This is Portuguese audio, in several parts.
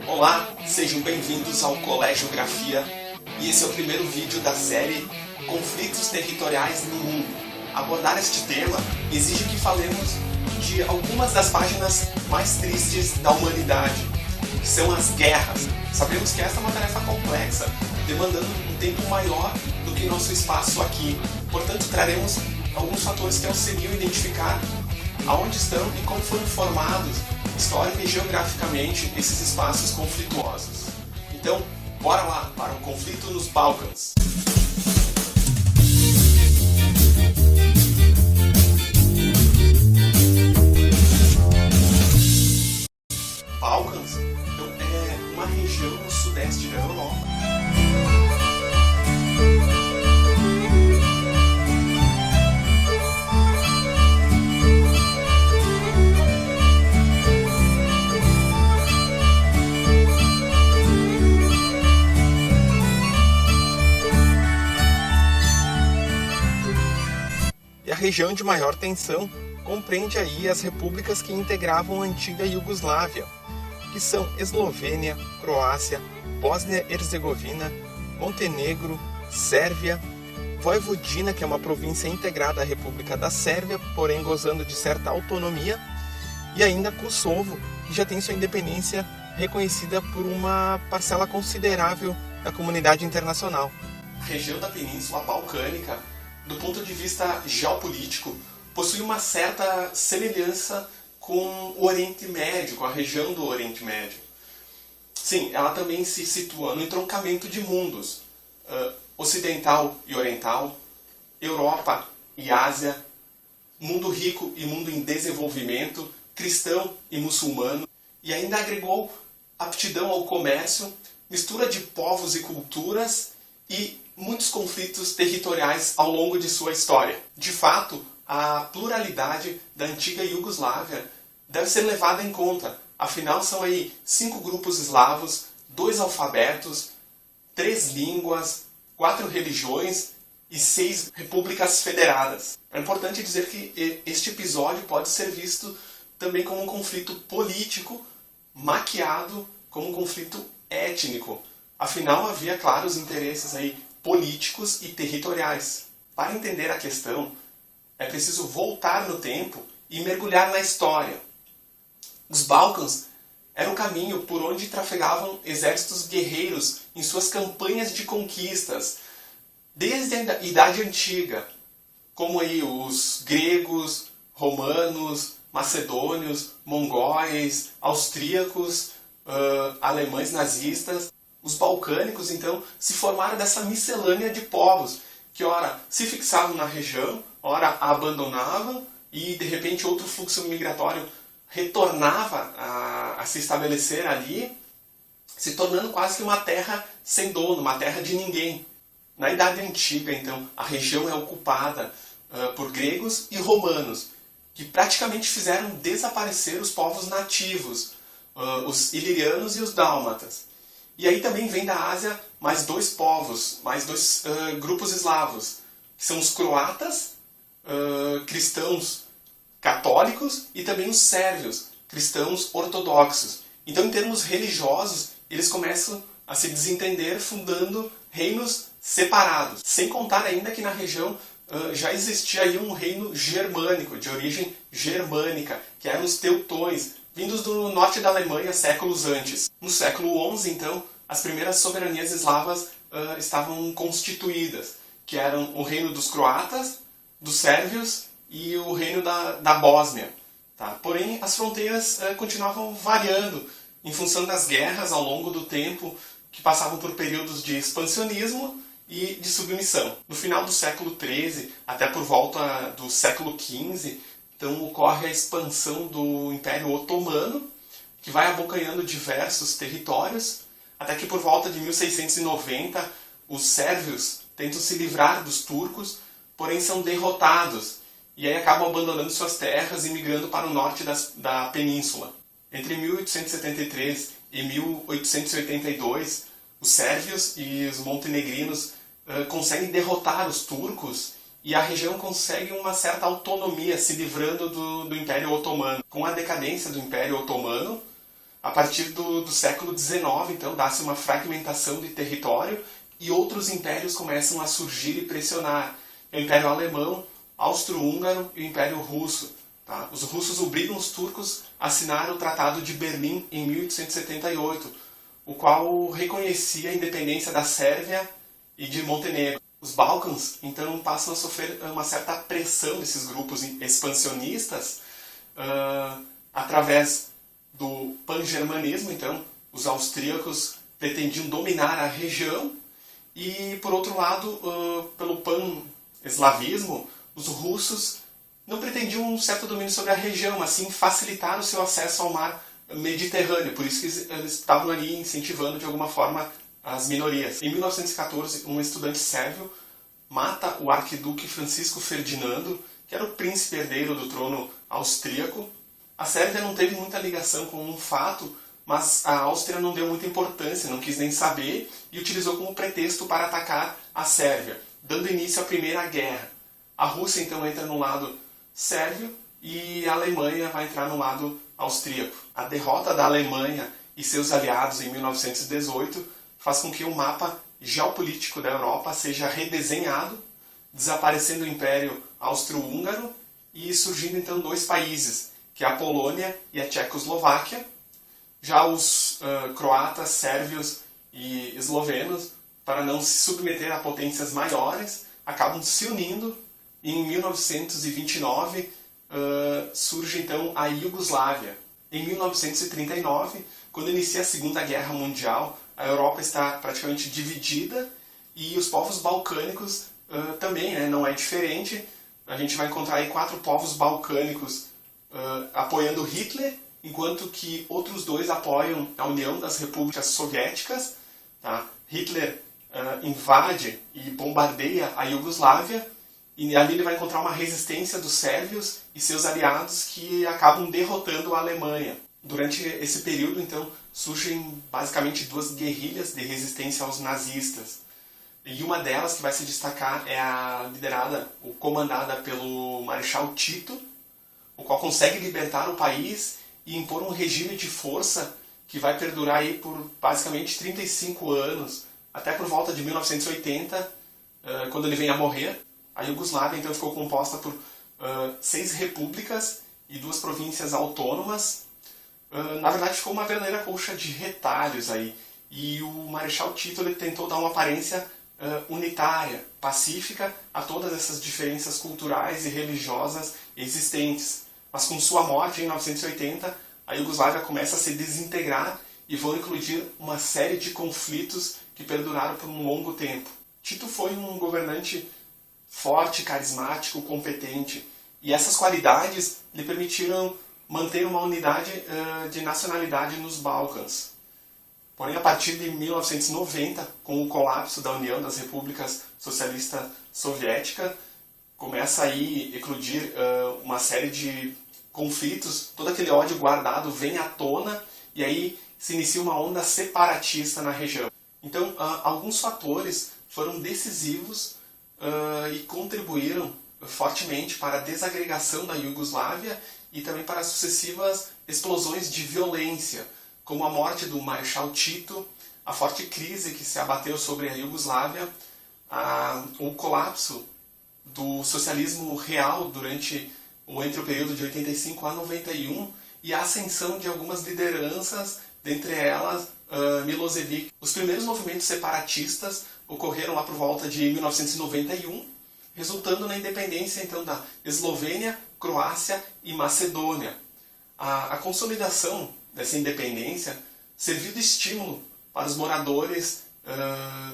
Olá, sejam bem-vindos ao Colégio Geografia e esse é o primeiro vídeo da série Conflitos Territoriais no Mundo. Abordar este tema exige que falemos de algumas das páginas mais tristes da humanidade, que são as guerras. Sabemos que esta é uma tarefa complexa, demandando um tempo maior do que nosso espaço aqui. Portanto, traremos alguns fatores que auxiliam a identificar aonde estão e como foram formados histórica e geograficamente esses espaços conflituosos. Então, bora lá para o conflito nos Balcãs. Balcãs é uma região no sudeste da Europa. E a região de maior tensão compreende aí as repúblicas que integravam a antiga Iugoslávia, que são Eslovênia, Croácia, Bósnia-Herzegovina, Montenegro, Sérvia, Vojvodina, que é uma província integrada à República da Sérvia, porém gozando de certa autonomia, e ainda Kosovo, que já tem sua independência reconhecida por uma parcela considerável da comunidade internacional. A região da Península Balcânica, do ponto de vista geopolítico, possui uma certa semelhança com o Oriente Médio, com a região do Oriente Médio. Sim, ela também se situa no entroncamento de mundos, ocidental e oriental, Europa e Ásia, mundo rico e mundo em desenvolvimento, cristão e muçulmano, e ainda agregou aptidão ao comércio, mistura de povos e culturas e muitos conflitos territoriais ao longo de sua história. De fato, a pluralidade da antiga Iugoslávia deve ser levada em conta. Afinal, são aí 5 grupos eslavos, 2 alfabetos, 3 línguas, 4 religiões e 6 repúblicas federadas. É importante dizer que este episódio pode ser visto também como um conflito político, maquiado como um conflito étnico. Afinal, havia claros interesses aí políticos e territoriais. Para entender a questão, é preciso voltar no tempo e mergulhar na história. Os Balcãs eram o caminho por onde trafegavam exércitos guerreiros em suas campanhas de conquistas, desde a Idade Antiga, como aí os gregos, romanos, macedônios, mongóis, austríacos, alemães nazistas. Os balcânicos, então, se formaram dessa miscelânea de povos, que ora se fixavam na região, ora a abandonavam, e de repente outro fluxo migratório retornava a se estabelecer ali, se tornando quase que uma terra sem dono, uma terra de ninguém. Na Idade Antiga, então, a região é ocupada por gregos e romanos, que praticamente fizeram desaparecer os povos nativos, os ilirianos e os dálmatas. E aí também vem da Ásia mais 2 povos, mais 2 grupos eslavos, que são os croatas, cristãos católicos, e também os sérvios, cristãos ortodoxos. Então, em termos religiosos, eles começam a se desentender, fundando reinos separados. Sem contar ainda que na região já existia aí um reino germânico, de origem germânica, que eram os teutões, vindos do norte da Alemanha séculos antes. No século XI, então, as primeiras soberanias eslavas estavam constituídas, que eram o reino dos croatas, dos sérvios e o reino da Bósnia. Tá? Porém, as fronteiras continuavam variando em função das guerras ao longo do tempo, que passavam por períodos de expansionismo e de submissão. No final do século XIII, até por volta do século XV, então ocorre a expansão do Império Otomano, que vai abocanhando diversos territórios, até que por volta de 1690 os sérvios tentam se livrar dos turcos, porém são derrotados, e aí acabam abandonando suas terras e migrando para o norte da península. Entre 1873 e 1882, os sérvios e os montenegrinos conseguem derrotar os turcos, e a região consegue uma certa autonomia, se livrando do Império Otomano. Com a decadência do Império Otomano, A partir do século XIX, então, dá-se uma fragmentação de território e outros impérios começam a surgir e pressionar. O Império Alemão, Austro-Húngaro e o Império Russo. Tá? Os russos obrigam os turcos a assinar o Tratado de Berlim em 1878, o qual reconhecia a independência da Sérvia e de Montenegro. Os Balcãs, então, passam a sofrer uma certa pressão desses grupos expansionistas através do pan-germanismo. Então, os austríacos pretendiam dominar a região e, por outro lado, pelo pan-eslavismo, os russos não pretendiam um certo domínio sobre a região, mas sim facilitar o seu acesso ao mar Mediterrâneo. Por isso que eles estavam ali incentivando, de alguma forma, as minorias. Em 1914, um estudante sérvio mata o arquiduque Francisco Ferdinando, que era o príncipe herdeiro do trono austríaco. A Sérvia não teve muita ligação com um fato, mas a Áustria não deu muita importância, não quis nem saber e utilizou como pretexto para atacar a Sérvia, dando início à Primeira Guerra. A Rússia então entra no lado sérvio e a Alemanha vai entrar no lado austríaco. A derrota da Alemanha e seus aliados em 1918 faz com que o mapa geopolítico da Europa seja redesenhado, desaparecendo o Império Austro-Húngaro e surgindo então dois países, que é a Polônia e a Tchecoslováquia. Já os croatas, sérvios e eslovenos, para não se submeter a potências maiores, acabam se unindo e em 1929 surge então a Iugoslávia. Em 1939, quando inicia a Segunda Guerra Mundial, a Europa está praticamente dividida e os povos balcânicos também, né, não é diferente. A gente vai encontrar aí 4 povos balcânicos apoiando Hitler, enquanto que outros 2 apoiam a União das Repúblicas Soviéticas. Tá? Hitler invade e bombardeia a Iugoslávia e ali ele vai encontrar uma resistência dos sérvios e seus aliados que acabam derrotando a Alemanha. Durante esse período, então, surgem basicamente 2 guerrilhas de resistência aos nazistas. E uma delas que vai se destacar é a liderada ou comandada pelo Marechal Tito, o qual consegue libertar o país e impor um regime de força que vai perdurar aí por basicamente 35 anos, até por volta de 1980, quando ele vem a morrer. A Iugoslávia então ficou composta por 6 repúblicas e 2 províncias autônomas. Na verdade ficou uma verdadeira colcha de retalhos aí. E o Marechal Tito ele tentou dar uma aparência unitária, pacífica a todas essas diferenças culturais e religiosas existentes. Mas com sua morte em 1980, a Iugoslávia começa a se desintegrar e vão incluir uma série de conflitos que perduraram por um longo tempo. Tito foi um governante forte, carismático, competente. E essas qualidades lhe permitiram manter uma unidade de nacionalidade nos Balcãs. Porém, a partir de 1990, com o colapso da União das Repúblicas Socialistas Soviéticas, começa aí a eclodir uma série de conflitos, todo aquele ódio guardado vem à tona e aí se inicia uma onda separatista na região. Então, alguns fatores foram decisivos e contribuíram fortemente para a desagregação da Iugoslávia e também para as sucessivas explosões de violência, como a morte do Marechal Tito, a forte crise que se abateu sobre a Iugoslávia, o colapso do socialismo real entre o período de 85 a 91 e a ascensão de algumas lideranças, dentre elas Milosevic. Os primeiros movimentos separatistas ocorreram lá por volta de 1991, resultando na independência então da Eslovênia, Croácia e Macedônia. A consolidação dessa independência serviu de estímulo para os moradores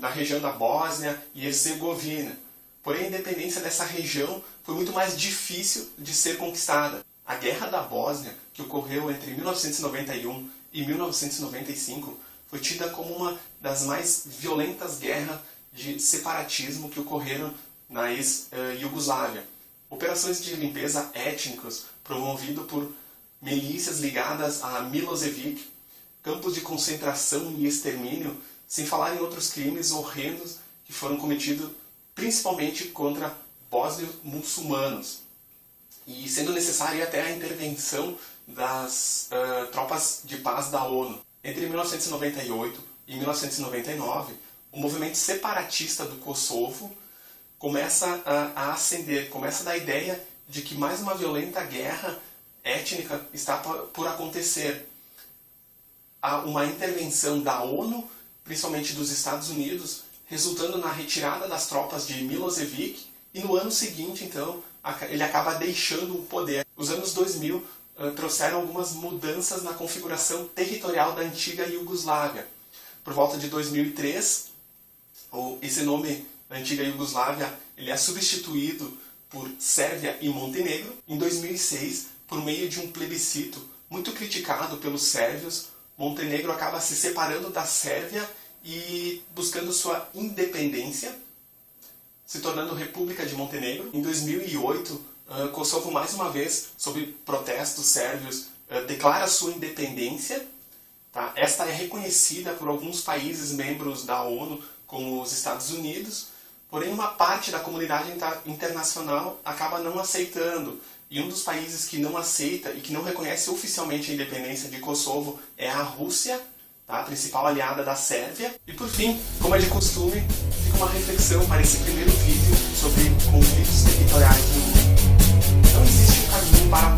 da região da Bósnia e Herzegovina. Porém, a independência dessa região foi muito mais difícil de ser conquistada. A Guerra da Bósnia, que ocorreu entre 1991 e 1995, foi tida como uma das mais violentas guerras de separatismo que ocorreram na ex-Iugoslávia. Operações de limpeza étnicas promovidas por milícias ligadas a Milosevic, campos de concentração e extermínio, sem falar em outros crimes horrendos que foram cometidos principalmente contra bósnios muçulmanos. E sendo necessária até a intervenção das tropas de paz da ONU. Entre 1998 e 1999, o movimento separatista do Kosovo começa a ascender, começa a dar a ideia de que mais uma violenta guerra étnica está por acontecer. Há uma intervenção da ONU, principalmente dos Estados Unidos, resultando na retirada das tropas de Milosevic, e no ano seguinte, então, ele acaba deixando o poder. Os anos 2000 trouxeram algumas mudanças na configuração territorial da antiga Iugoslávia. Por volta de 2003, esse nome, antiga Iugoslávia, ele é substituído por Sérvia e Montenegro. Em 2006, por meio de um plebiscito muito criticado pelos sérvios, Montenegro acaba se separando da Sérvia e buscando sua independência, se tornando República de Montenegro. Em 2008, Kosovo, mais uma vez, sob protestos sérvios, declara sua independência. Tá? Esta é reconhecida por alguns países membros da ONU, como os Estados Unidos, porém uma parte da comunidade internacional acaba não aceitando. E um dos países que não aceita e que não reconhece oficialmente a independência de Kosovo é a Rússia, tá? A principal aliada da Sérvia. E por fim, como é de costume, fica uma reflexão para esse primeiro vídeo sobre conflitos territoriais no mundo. Não existe um caminho para a